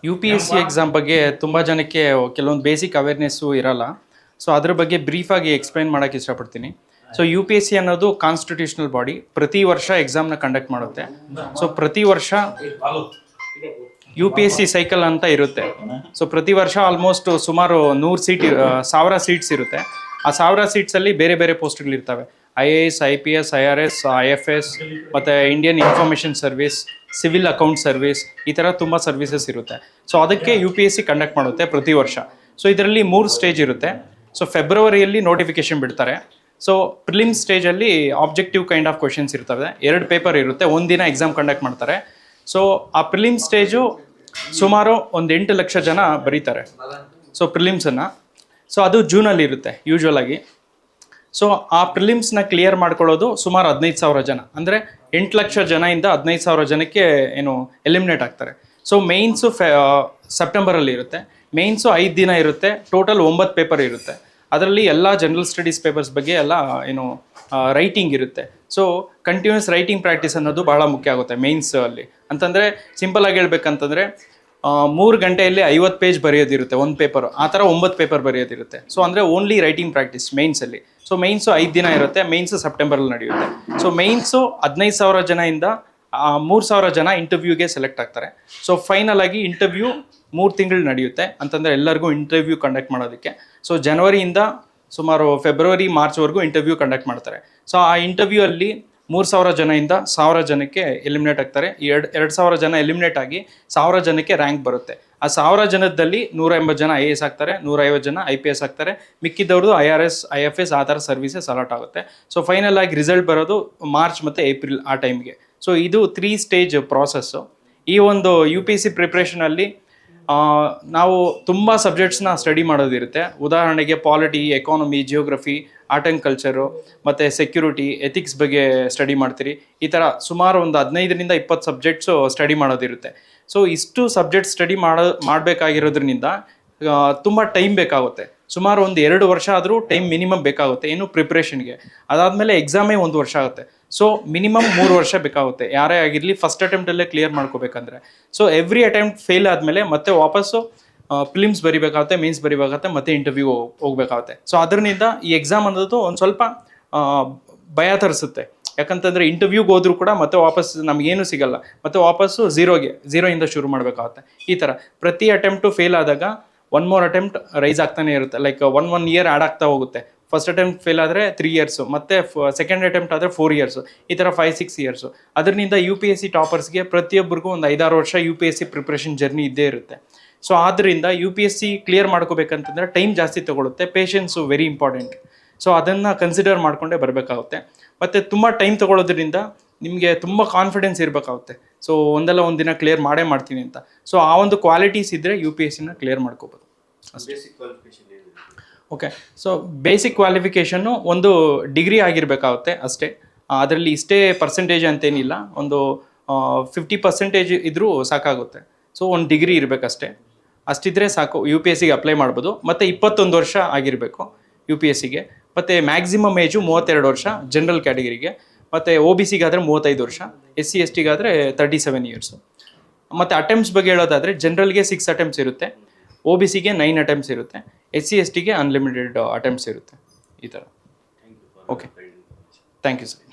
You P S C exam ಬಗ್ಗೆ ತುಂಬ ಜನಕ್ಕೆ ಕೆಲವೊಂದು ಬೇಸಿಕ್ ಅವೇರ್ನೆಸ್ಸು ಇರಲ್ಲ. ಸೊ ಅದ್ರ ಬಗ್ಗೆ ಬ್ರೀಫಾಗಿ ಎಕ್ಸ್ಪ್ಲೈನ್ ಮಾಡೋಕ್ಕೆ ಇಷ್ಟಪಡ್ತೀನಿ. So U P S C ಅನ್ನೋದು ಕಾನ್ಸ್ಟಿಟ್ಯೂಷನಲ್ ಬಾಡಿ, ಪ್ರತಿ ವರ್ಷ ಎಕ್ಸಾಮ್ನ ಕಂಡಕ್ಟ್ ಮಾಡುತ್ತೆ. ಸೊ ಪ್ರತಿ ವರ್ಷ U P S C cycle ಅಂತ ಇರುತ್ತೆ. ಸೊ ಪ್ರತಿ ವರ್ಷ ಆಲ್ಮೋಸ್ಟ್ ಸುಮಾರು 1000 ಸೀಟ್ಸ್ ಇರುತ್ತೆ. ಆ 1000 ಸೀಟ್ಸಲ್ಲಿ ಬೇರೆ ಬೇರೆ ಪೋಸ್ಟ್ಗಳಿರ್ತವೆ. IAS, IPS, IRS, IFS ಮತ್ತು Indian information service, civil account service, ಈ ಥರ ತುಂಬ ಸರ್ವಿಸಸ್ ಇರುತ್ತೆ. ಸೊ ಅದಕ್ಕೆ U P S C conduct ಮಾಡುತ್ತೆ ಪ್ರತಿ ವರ್ಷ. ಸೊ ಇದರಲ್ಲಿ 3 ಸ್ಟೇಜ್ ಇರುತ್ತೆ. ಸೊ ಫೆಬ್ರವರಿಯಲ್ಲಿ ನೋಟಿಫಿಕೇಶನ್ ಬಿಡ್ತಾರೆ. ಸೊ ಪ್ರಿಲಿಮ್ಸ್ ಸ್ಟೇಜಲ್ಲಿ ಆಬ್ಜೆಕ್ಟಿವ್ ಕೈಂಡ್ ಆಫ್ ಕ್ವಶನ್ಸ್ ಇರ್ತವೆ. 2 ಪೇಪರ್ ಇರುತ್ತೆ, ಒಂದಿನ ಎಕ್ಸಾಮ್ ಕಂಡಕ್ಟ್ ಮಾಡ್ತಾರೆ. ಸೊ ಆ ಪ್ರಿಲಿಮ್ಸ್ ಸ್ಟೇಜು ಸುಮಾರು 8 ಲಕ್ಷ ಜನ ಬರೀತಾರೆ. ಸೊ ಪ್ರಿಲಿಮ್ಸನ್ನು, ಸೊ ಅದು ಜೂನಲ್ಲಿ ಇರುತ್ತೆ ಯೂಶ್ವಲ್ ಆಗಿ. ಸೊ ಆ ಪ್ರಿಲಿಮ್ಸ್ನ ಕ್ಲಿಯರ್ ಮಾಡ್ಕೊಳ್ಳೋದು ಸುಮಾರು 15,000 ಜನ, ಅಂದರೆ 8 ಲಕ್ಷ ಜನದಿಂದ 15,000 ಜನಕ್ಕೆ ಎಲಿಮಿನೇಟ್ ಆಗ್ತಾರೆ. ಸೊ ಮೇಯ್ನ್ಸು ಸೆಪ್ಟೆಂಬರಲ್ಲಿ ಇರುತ್ತೆ. ಮೇಯ್ನ್ಸು 5 ದಿನ ಇರುತ್ತೆ. ಟೋಟಲ್ 9 ಪೇಪರ್ ಇರುತ್ತೆ. ಅದರಲ್ಲಿ ಎಲ್ಲ ಜನರಲ್ ಸ್ಟಡೀಸ್ ಪೇಪರ್ಸ್ ಬಗ್ಗೆ ಎಲ್ಲ ರೈಟಿಂಗ್ ಇರುತ್ತೆ. ಸೊ ಕಂಟಿನ್ಯೂಸ್ ರೈಟಿಂಗ್ ಪ್ರಾಕ್ಟೀಸ್ ಅನ್ನೋದು ಭಾಳ ಮುಖ್ಯ ಆಗುತ್ತೆ ಮೇಯ್ನ್ಸ್ ಅಲ್ಲಿ. ಅಂತಂದರೆ ಸಿಂಪಲಾಗಿ ಹೇಳ್ಬೇಕಂತಂದರೆ 3 ಗಂಟೆಯಲ್ಲಿ 50 ಪೇಜ್ ಬರೆಯೋದಿರುತ್ತೆ ಒಂದು ಪೇಪರು. ಆ ಥರ 9 ಪೇಪರ್ ಬರೆಯೋದಿರುತ್ತೆ. ಸೊ ಅಂದರೆ ಓನ್ಲಿ ರೈಟಿಂಗ್ ಪ್ರಾಕ್ಟೀಸ್ ಮೇಯ್ನ್ಸಲ್ಲಿ. ಸೊ ಮೇಯ್ನ್ಸು 5 ದಿನ ಇರುತ್ತೆ. ಮೇಯ್ನ್ಸು ಸೆಪ್ಟೆಂಬರಲ್ಲಿ ನಡೆಯುತ್ತೆ. ಸೊ ಮೇಯ್ನ್ಸು 15,000 ಜನದಿಂದ 3,000 ಜನ ಇಂಟರ್ವ್ಯೂಗೆ ಸೆಲೆಕ್ಟ್ ಆಗ್ತಾರೆ. ಸೊ ಫೈನಲ್ ಆಗಿ ಇಂಟರ್ವ್ಯೂ 3 ತಿಂಗಳು ನಡೆಯುತ್ತೆ. ಅಂತಂದರೆ ಎಲ್ಲರಿಗೂ ಇಂಟರ್ವ್ಯೂ ಕಂಡಕ್ಟ್ ಮಾಡೋದಕ್ಕೆ. ಸೊ ಜನವರಿಯಿಂದ ಸುಮಾರು ಫೆಬ್ರವರಿ ಮಾರ್ಚ್ವರೆಗೂ ಇಂಟರ್ವ್ಯೂ ಕಂಡಕ್ಟ್ ಮಾಡ್ತಾರೆ. ಸೊ ಆ ಇಂಟರ್ವ್ಯೂ ಅಲ್ಲಿ 3,000 ಜನದಿಂದ 1,000 ಜನಕ್ಕೆ ಎಲಿಮಿನೇಟ್ ಆಗ್ತಾರೆ. 2,000 ಜನ ಎಲಿಮಿನೇಟ್ ಆಗಿ 1,000 ಜನಕ್ಕೆ ರ್ಯಾಂಕ್ ಬರುತ್ತೆ. ಆ 1,000 ಜನದಲ್ಲಿ 180 ಜನ IAS ಆಗ್ತಾರೆ, 150 ಜನ IPS ಆಗ್ತಾರೆ. ಮಿಕ್ಕಿದವ್ರದ್ದು IRS, IFS ಆ ಥರ ಸರ್ವಿಸಸ್ ಅಲಾಟ್ ಆಗುತ್ತೆ. ಸೊ ಫೈನಲ್ ಆಗಿ ರಿಸಲ್ಟ್ ಬರೋದು ಮಾರ್ಚ್ ಮತ್ತು ಏಪ್ರಿಲ್ ಆ ಟೈಮ್ಗೆ. ಸೊ ಇದು 3 ಸ್ಟೇಜ್ ಪ್ರಾಸೆಸ್ಸು. ಈ ಒಂದು ಯು ಪಿ ಎಸ್ ಸಿ ಪ್ರಿಪ್ರೇಷನಲ್ಲಿ ನಾವು ತುಂಬ ಸಬ್ಜೆಕ್ಟ್ಸ್ನ ಸ್ಟಡಿ ಮಾಡೋದಿರುತ್ತೆ. ಉದಾಹರಣೆಗೆ polity, economy, geography, art and culture ಮತ್ತು ಸೆಕ್ಯೂರಿಟಿ, ಎಥಿಕ್ಸ್ ಬಗ್ಗೆ ಸ್ಟಡಿ ಮಾಡ್ತೀರಿ. ಈ ಥರ ಸುಮಾರು ಒಂದು 15ರಿಂದ 20 ಸಬ್ಜೆಕ್ಟ್ಸು ಸ್ಟಡಿ ಮಾಡೋದಿರುತ್ತೆ. ಸೊ ಇಷ್ಟು ಸಬ್ಜೆಕ್ಟ್ ಸ್ಟಡಿ ಮಾಡಬೇಕಾಗಿರೋದ್ರಿಂದ ತುಂಬ ಟೈಮ್ ಬೇಕಾಗುತ್ತೆ. ಸುಮಾರು ಒಂದು 2 ವರ್ಷ ಆದರೂ ಟೈಮ್ ಮಿನಿಮಮ್ ಬೇಕಾಗುತ್ತೆ ಏನು ಪ್ರಿಪ್ರೇಷನ್ಗೆ. ಅದಾದಮೇಲೆ ಎಕ್ಸಾಮೇ 1 ವರ್ಷ ಆಗುತ್ತೆ. ಸೊ ಮಿನಿಮಮ್ 3 ವರ್ಷ ಬೇಕಾಗುತ್ತೆ ಯಾರೇ ಆಗಿರಲಿ ಫಸ್ಟ್ ಅಟೆಂಪ್ಟಲ್ಲೇ ಕ್ಲಿಯರ್ ಮಾಡ್ಕೋಬೇಕಂದ್ರೆ. ಸೊ ಎವ್ರಿ ಅಟೆಂಪ್ಟ್ ಫೇಲ್ ಆದಮೇಲೆ ಮತ್ತೆ ವಾಪಸ್ಸು ಫಿಲಿಮ್ಸ್ ಬರಿಬೇಕಾಗುತ್ತೆ, ಮೇನ್ಸ್ ಬರಿಬೇಕಾಗುತ್ತೆ, ಮತ್ತೆ ಇಂಟರ್ವ್ಯೂ ಹೋಗ್ಬೇಕಾಗುತ್ತೆ. ಸೊ ಅದರಿಂದ ಈ ಎಕ್ಸಾಮ್ ಅನ್ನೋದು ಒಂದು ಸ್ವಲ್ಪ ಭಯ ತರಿಸುತ್ತೆ. ಯಾಕಂತಂದರೆ ಇಂಟರ್ವ್ಯೂಗೆ ಹೋದ್ರೂ ಕೂಡ ಮತ್ತೆ ವಾಪಸ್ ನಮಗೇನು ಸಿಗಲ್ಲ, ಮತ್ತೆ ವಾಪಸ್ಸು ಝೀರೋಯಿಂದ ಶುರು ಮಾಡಬೇಕಾಗುತ್ತೆ. ಈ ಥರ ಪ್ರತಿ ಅಟೆಂಪ್ಟು ಫೇಲ್ ಆದಾಗ 1 more ಅಟೆಂಪ್ಟ್ ರೈಸ್ ಆಗ್ತಾನೆ ಇರುತ್ತೆ. ಲೈಕ್ 1 year ಆ್ಯಡ್ ಆಗ್ತಾ ಹೋಗುತ್ತೆ. ಫಸ್ಟ್ ಅಟೆಂಪ್ಟ್ ಫೇಲ್ ಆದರೆ 3 years, ಮತ್ತು ಸೆಕೆಂಡ್ ಅಟೆಂಪ್ಟ್ ಆದರೆ 4 years, ಈ ಥರ 5-6 years. ಅದರಿಂದ ಯು ಪಿ ಎಸ್ ಸಿ ಟಾಪರ್ಸ್ಗೆ ಪ್ರತಿಯೊಬ್ಬರಿಗೂ ಒಂದು 5-6 ವರ್ಷ U P S C preparation journey ಇದ್ದೇ ಇರುತ್ತೆ. ಸೊ ಆದ್ದರಿಂದ U P S C clear ಮಾಡ್ಕೋಬೇಕಂತಂದರೆ ಟೈಮ್ ಜಾಸ್ತಿ ತೊಗೊಳುತ್ತೆ. Patience very important. ಸೊ ಅದನ್ನು ಕನ್ಸಿಡರ್ ಮಾಡಿಕೊಂಡೇ ಬರಬೇಕಾಗುತ್ತೆ. ಮತ್ತು ತುಂಬ ಟೈಮ್ ತೊಗೊಳೋದ್ರಿಂದ ನಿಮಗೆ ತುಂಬ ಕಾನ್ಫಿಡೆನ್ಸ್ ಇರಬೇಕಾಗುತ್ತೆ. ಸೊ ಒಂದಲ್ಲ ಒಂದು ದಿನ ಕ್ಲಿಯರ್ ಮಾಡ್ತೀನಿ ಅಂತ. ಸೊ ಆ ಒಂದು ಕ್ವಾಲಿಟೀಸ್ ಇದ್ದರೆ ಯು ಪಿ ಎಸ್ ಸಿನ ಕ್ಲಿಯರ್ ಮಾಡ್ಕೋಬೋದು ಅಷ್ಟೇ. ಓಕೆ, ಸೊ ಬೇಸಿಕ್ ಕ್ವಾಲಿಫಿಕೇಷನ್ನು ಒಂದು ಡಿಗ್ರಿ ಆಗಿರಬೇಕಾಗುತ್ತೆ ಅಷ್ಟೇ. ಅದರಲ್ಲಿ ಇಷ್ಟೇ ಪರ್ಸೆಂಟೇಜ್ ಅಂತೇನಿಲ್ಲ, ಒಂದು 50% ಇದ್ದರೂ ಸಾಕಾಗುತ್ತೆ. ಸೊ ಒಂದು ಡಿಗ್ರಿ ಇರಬೇಕಷ್ಟೇ. ಅಷ್ಟಿದ್ರೆ ಸಾಕು, ಯು ಪಿ ಎಸ್ ಸಿಗೆ ಅಪ್ಲೈ ಮಾಡ್ಬೋದು. ಮತ್ತು 21 ವರ್ಷ ಆಗಿರಬೇಕು ಯು ಪಿ ಎಸ್ ಸಿಗೆ. ಮತ್ತು ಮ್ಯಾಕ್ಸಿಮಮ್ ಏಜು 32 ವರ್ಷ ಜನರಲ್ ಕ್ಯಾಟಗರಿಗೆ. ಮತ್ತು ಒ ಬಿ ಸಿಗಾದರೆ 35 ವರ್ಷ, SC STಗಾದರೆ 37 years. ಮತ್ತು ಅಟೆಂಪ್ಟ್ಸ್ ಬಗ್ಗೆ ಹೇಳೋದಾದರೆ ಜನರಲ್ಗೆ 6 ಅಟೆಂಪ್ಟ್ಸ್ ಇರುತ್ತೆ, ಒ ಬಿ ಸಿಗೆ 9 ಅಟೆಂಪ್ಟ್ಸ್ ಇರುತ್ತೆ, SC STಗೆ ಅನ್ಲಿಮಿಟೆಡ್ ಅಟೆಂಪ್ಟ್ಸ್ ಇರುತ್ತೆ. ಈ ಥರ. Okay, thank you sir.